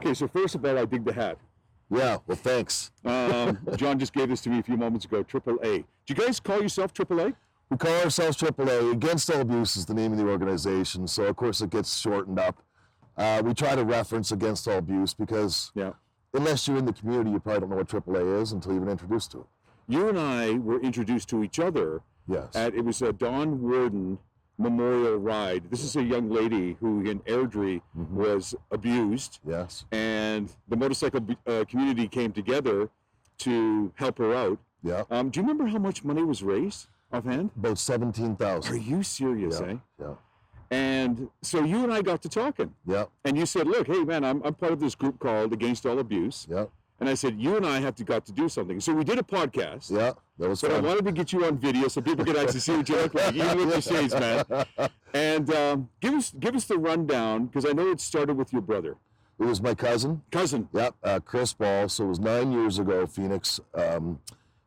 Okay, so first of all, I dig the hat. Yeah, well, thanks. John just gave this to me a few moments ago, AAA. Do you guys call yourself AAA? We call ourselves AAA. Against All Abuse is the name of the organization, so of course it gets shortened up. We try to reference Against All Abuse because unless you're in the community, you probably don't know what AAA is until you've been introduced to it. You and I were introduced to each other it was a Don Warden Memorial Ride. This is a young lady who in Airdrie was abused. Yes. And the motorcycle community came together to help her out. Yeah. Do you remember how much money was raised offhand? About $17,000. Are you serious, yeah. eh? Yeah. And so you and I got to talking. Yeah. And you said, look, hey man, I'm part of this group called Against All Abuse. Yeah. And I said, you and I got to do something. So we did a podcast. Yeah, that was fun. But I wanted to get you on video so people could actually see what you look like, even with your shades, man. And give us the rundown, because I know it started with your brother. It was my cousin. Yep, Chris Ball. So it was 9 years ago, Phoenix.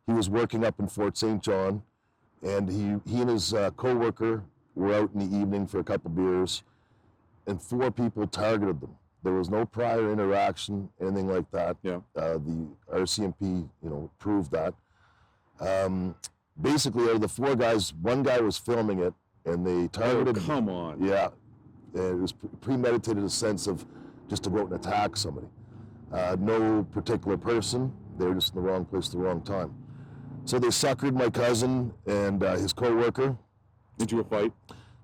He was working up in Fort St. John, and he and his co-worker were out in the evening for a couple beers, and 4 people targeted them. There was no prior interaction, anything like that. Yeah. The RCMP, proved that. Basically, out of the 4 guys, 1 guy was filming it, and they targeted. Oh, come on. Yeah, and it was premeditated, a sense of just to go out and attack somebody. No particular person. They were just in the wrong place at the wrong time. So they suckered my cousin and his co-worker. Into a fight?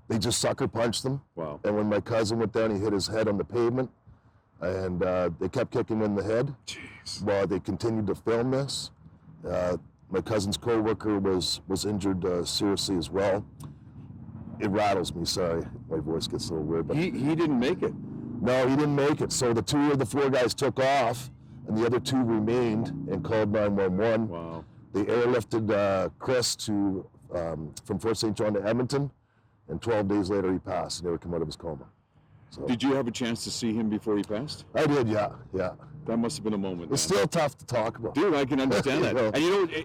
They just sucker punched them. Wow. And when my cousin went down, he hit his head on the pavement. And they kept kicking him in the head. Jeez. While they continued to film this. My cousin's co-worker was injured seriously as well. It rattles me, sorry. My voice gets a little weird. But he didn't make it. No, he didn't make it. So the 2 of the 4 guys took off, and the other 2 remained and called 911. Wow. They airlifted Chris from Fort St. John to Edmonton, and 12 days later he passed, and never come out of his coma. So, did you have a chance to see him before he passed? I did, yeah. That must have been a moment. It's still tough to talk about. Dude, I can understand that.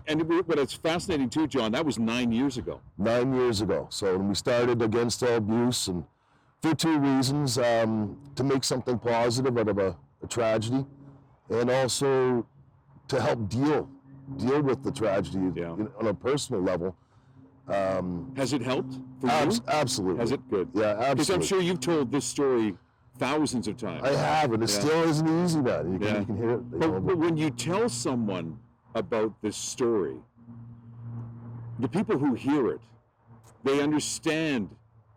And but it's fascinating too, John, that was 9 years ago. 9 years ago. So when we started Against All Abuse, and for 2 reasons, to make something positive out of a tragedy, and also to help deal with the tragedy on a personal level. Has it helped for you? Absolutely. Has it? Good. Yeah, absolutely. Because I'm sure you've told this story thousands of times. I have, and it still isn't easy, man. You can hear it. But when you tell someone about this story, the people who hear it, they understand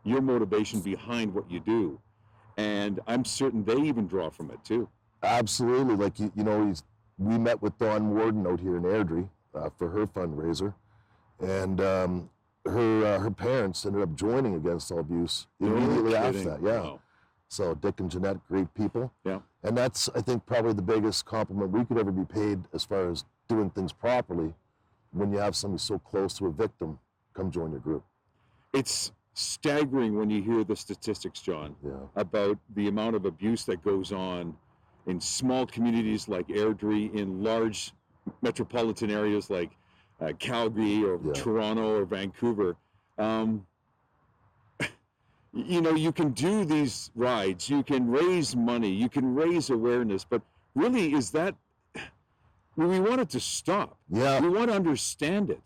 your motivation behind what you do. And I'm certain they even draw from it too. Absolutely. Like, we met with Dawn Warden out here in Airdrie for her fundraiser. And her parents ended up joining Against All Abuse immediately after that. Yeah. Wow. So Dick and Jeanette, great people. Yeah. And that's, I think, probably the biggest compliment we could ever be paid as far as doing things properly, when you have somebody so close to a victim come join your group. It's staggering when you hear the statistics, John, about the amount of abuse that goes on in small communities like Airdrie, in large metropolitan areas like Calgary or Toronto or Vancouver. You can do these rides, you can raise money, you can raise awareness, but really we want it to stop. Yeah. We want to understand it,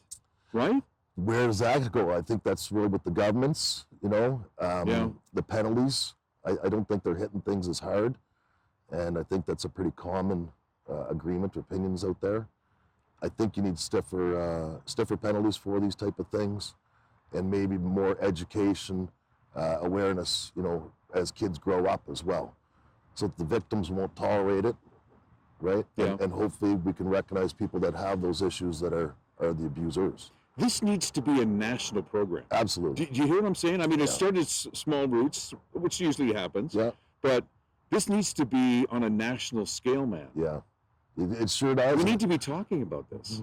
right? Where does that go? I think that's really with the governments, the penalties. I don't think they're hitting things as hard. And I think that's a pretty common agreement, opinions out there. I think you need stiffer penalties for these type of things, and maybe more education, awareness, as kids grow up as well, so that the victims won't tolerate it, right? Yeah. And hopefully we can recognize people that have those issues that are the abusers. This needs to be a national program. Absolutely. Do you hear what I'm saying? I mean, it started small roots, which usually happens. Yeah. But this needs to be on a national scale, man. Yeah. It sure does. We need to be talking about this.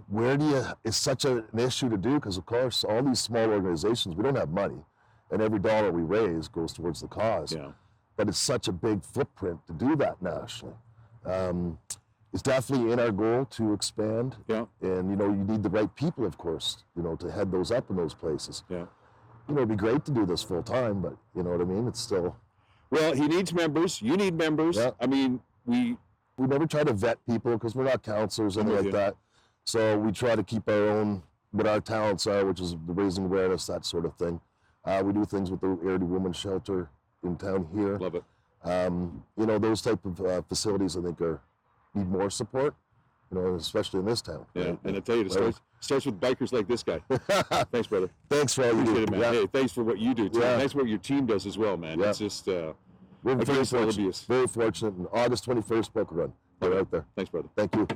It's such an issue to do, because of course all these small organizations, we don't have money, and every dollar we raise goes towards the cause. Yeah. But it's such a big footprint to do that nationally. It's definitely in our goal to expand. Yeah. And you need the right people, of course, to head those up in those places. Yeah. It'd be great to do this full time, but you know what I mean? It's still. Well, he needs members. You need members. Yeah. I mean, we we never try to vet people because we're not counselors or anything like that. So we try to keep our own, what our talents are, which is raising awareness, that sort of thing. We do things with the Airdrie Women's Shelter in town here. Love it. You know, those type of facilities, I think, need more support. You know, especially in this town. Yeah, right? and I tell you, it starts with bikers like this guy. Thanks, brother. Thanks for all you Appreciate do. it, man. Hey, thanks for what you do, too. Yeah. Thanks for what your team does as well, man. It's just, We're very against all fortunate. abuse. Very fortunate. And August 21st book run. They're out there. Thanks, brother. Thank you.